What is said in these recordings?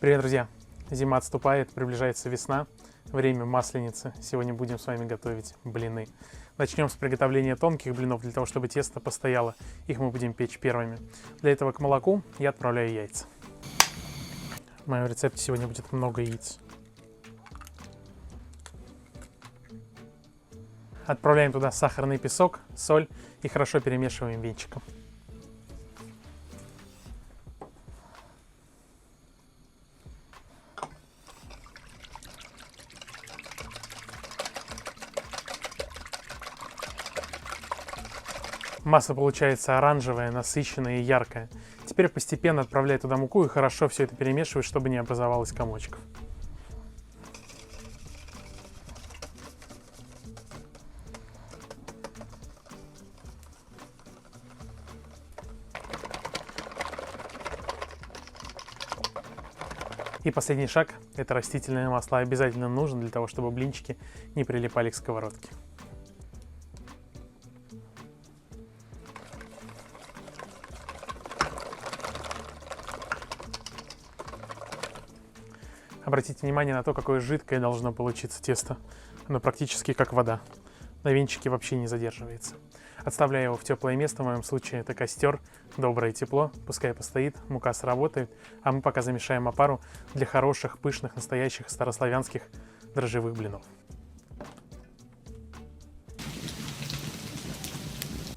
Привет, друзья! Зима отступает, приближается весна, время масленицы. Сегодня будем с вами готовить блины. Начнем с приготовления тонких блинов. Для того, чтобы тесто постояло, их мы будем печь первыми. Для этого к молоку я отправляю яйца. В моем рецепте сегодня будет много яиц. Отправляем туда сахарный песок, соль и хорошо перемешиваем венчиком. Масса получается оранжевая, насыщенная и яркая. Теперь постепенно отправляй туда муку и хорошо все это перемешивай, чтобы не образовалось комочков. И последний шаг – это растительное масло. Обязательно нужно для того, чтобы блинчики не прилипали к сковородке. Обратите внимание на то, какое жидкое должно получиться тесто. Оно практически как вода. На венчике вообще не задерживается. Отставляю его в теплое место, в моем случае это костер, доброе тепло, пускай постоит, мука сработает, а мы пока замешаем опару для хороших, пышных, настоящих старославянских дрожжевых блинов.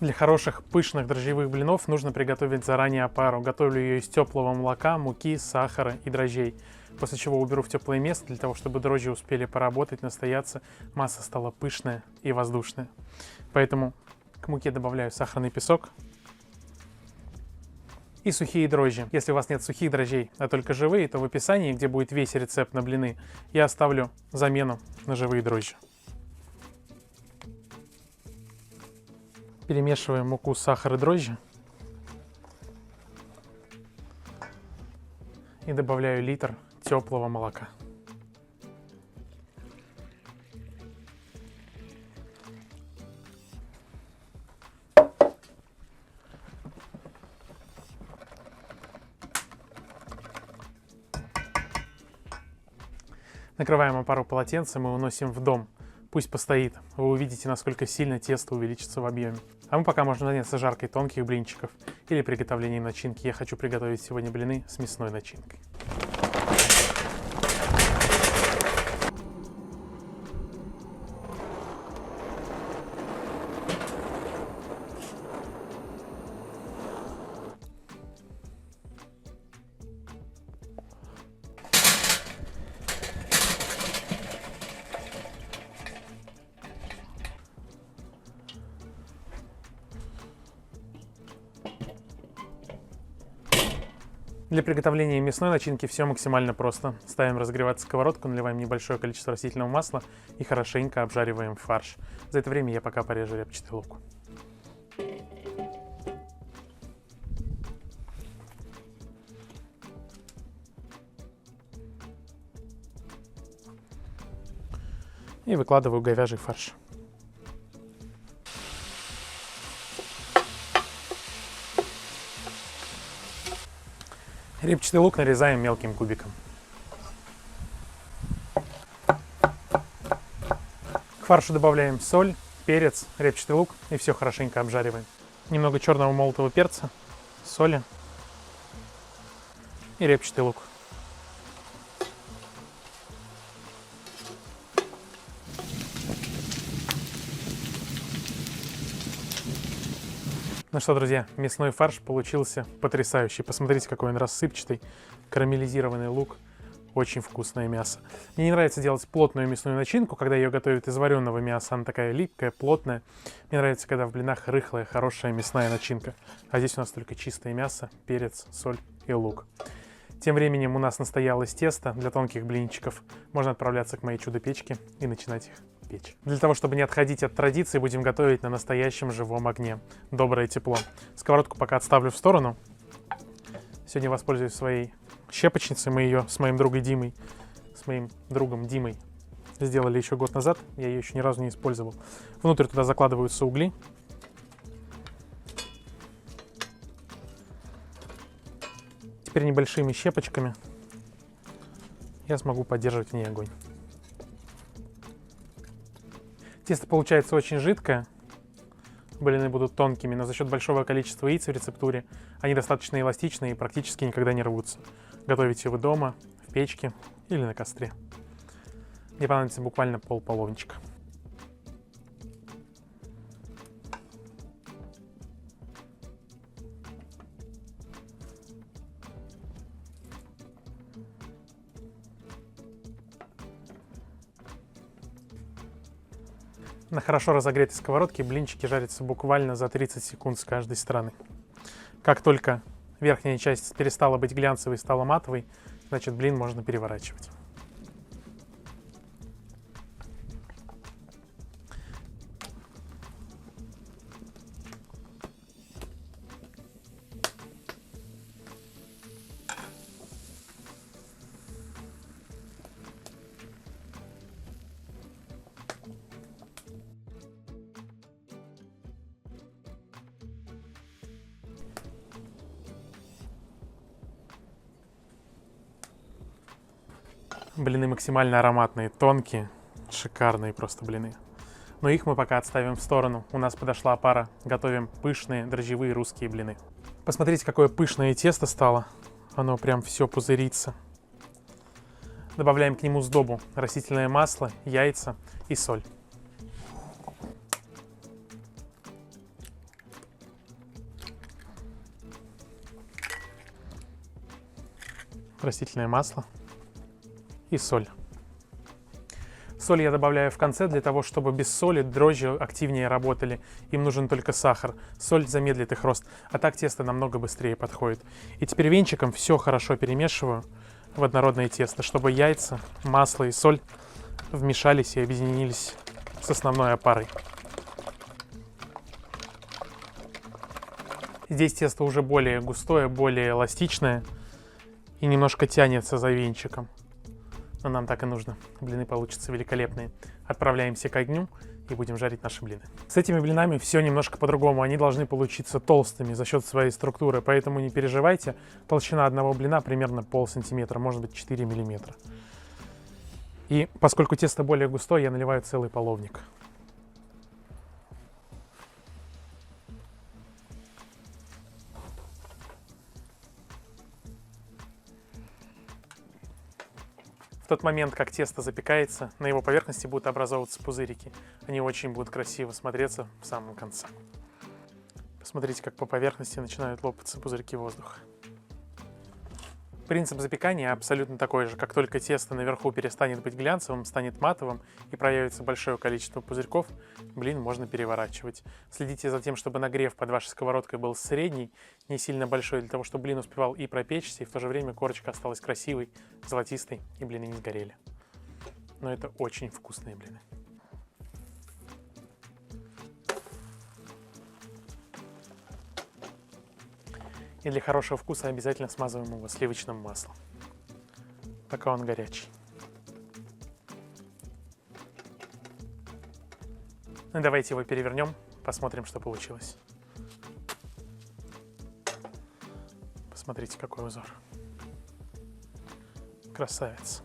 Для хороших, пышных дрожжевых блинов нужно приготовить заранее опару. Готовлю ее из теплого молока, муки, сахара и дрожжей. После чего уберу в теплое место, для того, чтобы дрожжи успели поработать, настояться, масса стала пышная и воздушная. Поэтому к муке добавляю сахарный песок и сухие дрожжи. Если у вас нет сухих дрожжей, а только живые, то в описании, где будет весь рецепт на блины, я оставлю замену на живые дрожжи. Перемешиваем муку, сахар и дрожжи. И добавляю литр теплого молока. Накрываем опару полотенцем и уносим в дом. Пусть постоит. Вы увидите, насколько сильно тесто увеличится в объеме. А мы пока можем заняться жаркой тонких блинчиков или приготовлением начинки. Я хочу приготовить сегодня блины с мясной начинкой. Для приготовления мясной начинки все максимально просто. Ставим разогреваться сковородку, наливаем небольшое количество растительного масла и хорошенько обжариваем фарш. За это время я пока порежу репчатый лук. И выкладываю говяжий фарш. Репчатый лук нарезаем мелким кубиком. К фаршу добавляем соль, перец, репчатый лук и все хорошенько обжариваем. Немного черного молотого перца, соли и репчатый лук. Ну что, друзья, мясной фарш получился потрясающий. Посмотрите, какой он рассыпчатый, карамелизированный лук. Очень вкусное мясо. Мне не нравится делать плотную мясную начинку, когда ее готовят из вареного мяса. Она такая липкая, плотная. Мне нравится, когда в блинах рыхлая, хорошая мясная начинка. А здесь у нас только чистое мясо, перец, соль и лук. Тем временем у нас настоялось тесто для тонких блинчиков. Можно отправляться к моей чудо-печке и начинать их печь. Для того, чтобы не отходить от традиции, будем готовить на настоящем живом огне. Доброе тепло. Сковородку пока отставлю в сторону. Сегодня воспользуюсь своей щепочницей. Мы ее с моим другом Димой сделали еще год назад. Я ее еще ни разу не использовал. Внутрь туда закладываются угли. Теперь небольшими щепочками я смогу поддерживать в ней огонь. Тесто получается очень жидкое. Блины будут тонкими, но за счет большого количества яиц в рецептуре они достаточно эластичны и практически никогда не рвутся. Готовите вы дома, в печке или на костре. Мне понадобится буквально полполовничка. На хорошо разогретой сковородке блинчики жарятся буквально за 30 секунд с каждой стороны. Как только верхняя часть перестала быть глянцевой и стала матовой, значит блин можно переворачивать. Блины максимально ароматные, тонкие, шикарные просто блины. Но их мы пока отставим в сторону. У нас подошла пара. Готовим пышные дрожжевые русские блины. Посмотрите, какое пышное тесто стало. Оно прям все пузырится. Добавляем к нему сдобу. Растительное масло, яйца и соль. Растительное масло и соль. Соль я добавляю в конце для того, чтобы без соли дрожжи активнее работали. Им нужен только сахар. Соль замедлит их рост, а так тесто намного быстрее подходит. И теперь венчиком все хорошо перемешиваю в однородное тесто, чтобы яйца, масло и соль вмешались и объединились с основной опарой. Здесь тесто уже более густое, более эластичное и немножко тянется за венчиком. Но нам так и нужно. Блины получатся великолепные. Отправляемся к огню и будем жарить наши блины. С этими блинами все немножко по-другому. Они должны получиться толстыми за счет своей структуры, поэтому не переживайте. Толщина одного блина примерно полсантиметра, может быть 4 миллиметра. И поскольку тесто более густое, я наливаю целый половник. В тот момент, как тесто запекается, на его поверхности будут образовываться пузырики. Они очень будут красиво смотреться в самом конце. Посмотрите, как по поверхности начинают лопаться пузырьки воздуха. Принцип запекания абсолютно такой же. Как только тесто наверху перестанет быть глянцевым, станет матовым и проявится большое количество пузырьков, блин можно переворачивать. Следите за тем, чтобы нагрев под вашей сковородкой был средний, не сильно большой, для того, чтобы блин успевал и пропечься, и в то же время корочка осталась красивой, золотистой, и блины не сгорели. Но это очень вкусные блины. И для хорошего вкуса обязательно смазываем его сливочным маслом, пока он горячий. Ну, давайте его перевернем, посмотрим, что получилось. Посмотрите, какой узор. Красавец.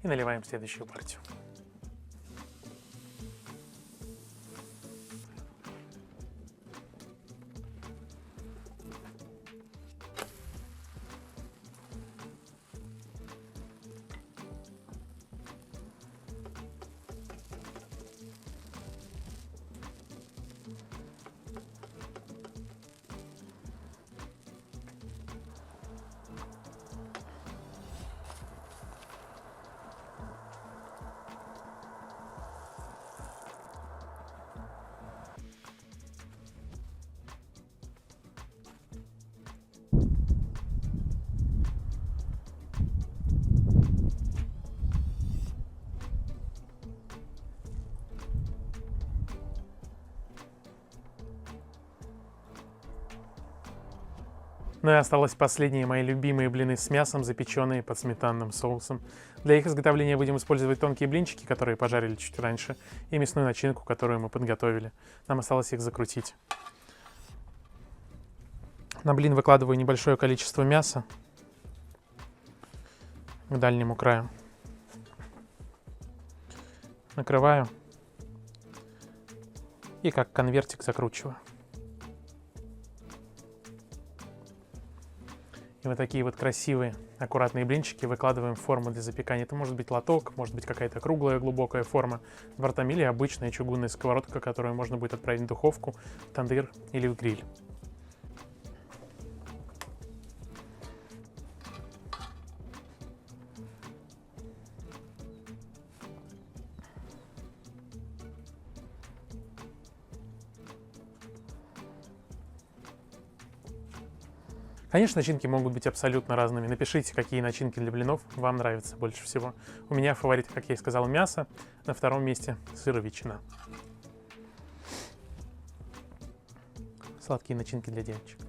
И наливаем следующую партию. Ну и осталось последние мои любимые блины с мясом, запеченные под сметанным соусом. Для их изготовления будем использовать тонкие блинчики, которые пожарили чуть раньше, и мясную начинку, которую мы подготовили. Нам осталось их закрутить. На блин выкладываю небольшое количество мяса к дальнему краю. Накрываю и как конвертик закручиваю. И вот такие вот красивые, аккуратные блинчики выкладываем в форму для запекания. Это может быть лоток, может быть какая-то круглая глубокая форма с бортом или обычная чугунная сковородка, которую можно будет отправить в духовку, в тандыр или в гриль. Конечно, начинки могут быть абсолютно разными. Напишите, какие начинки для блинов вам нравятся больше всего. У меня фаворит, как я и сказал, мясо. На втором месте сыр и ветчина. Сладкие начинки для девочек.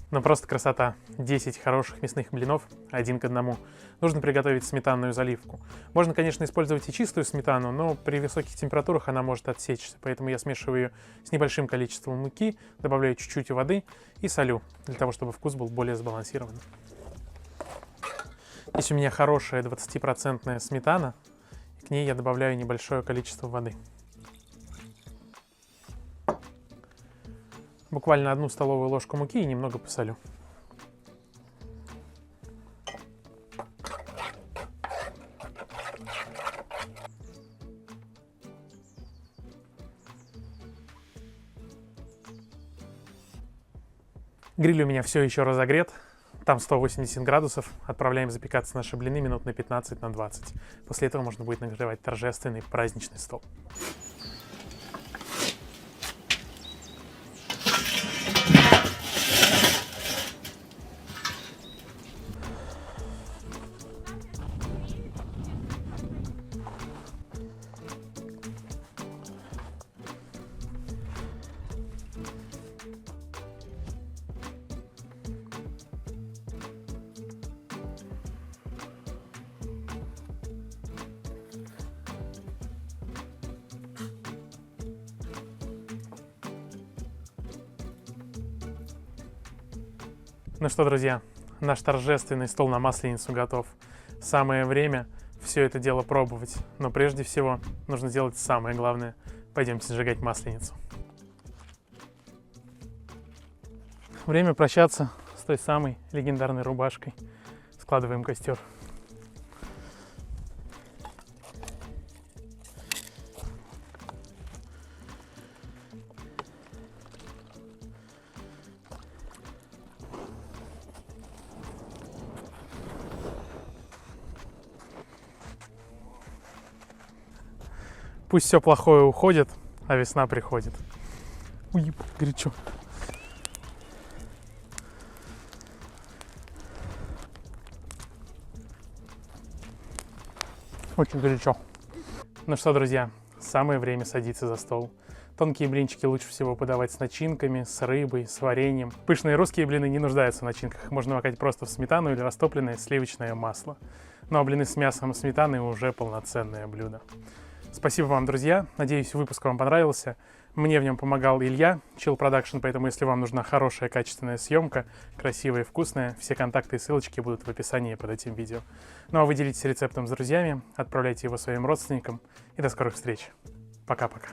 Ну просто красота. 10 хороших мясных блинов 1 к 1. Нужно приготовить сметанную заливку. Можно, конечно, использовать и чистую сметану, но при высоких температурах она может отсечься. Поэтому я смешиваю ее с небольшим количеством муки, добавляю чуть-чуть воды и солю, для того, чтобы вкус был более сбалансированный. Здесь у меня хорошая 20% сметана, и к ней я добавляю небольшое количество воды. Буквально 1 столовую ложку муки и немного посолю. Гриль у меня все еще разогрет, там 180 градусов. Отправляем запекаться наши блины минут на 15-20. После этого можно будет нагревать торжественный праздничный стол. Ну что, друзья, наш торжественный стол на Масленицу готов. Самое время все это дело пробовать. Но прежде всего нужно сделать самое главное. Пойдемте сжигать Масленицу. Время прощаться с той самой легендарной рубашкой. Складываем костер. Пусть все плохое уходит, а весна приходит. Ой, горячо. Очень горячо. Ну что, друзья, самое время садиться за стол. Тонкие блинчики лучше всего подавать с начинками, с рыбой, с вареньем. Пышные русские блины не нуждаются в начинках. Их можно макать просто в сметану или растопленное сливочное масло. Ну а блины с мясом и сметаной уже полноценное блюдо. Спасибо вам, друзья. Надеюсь, выпуск вам понравился. Мне в нем помогал Илья, Chill Production, поэтому если вам нужна хорошая, качественная съемка, красивая и вкусная, все контакты и ссылочки будут в описании под этим видео. Ну а вы делитесь рецептом с друзьями, отправляйте его своим родственникам и до скорых встреч. Пока-пока.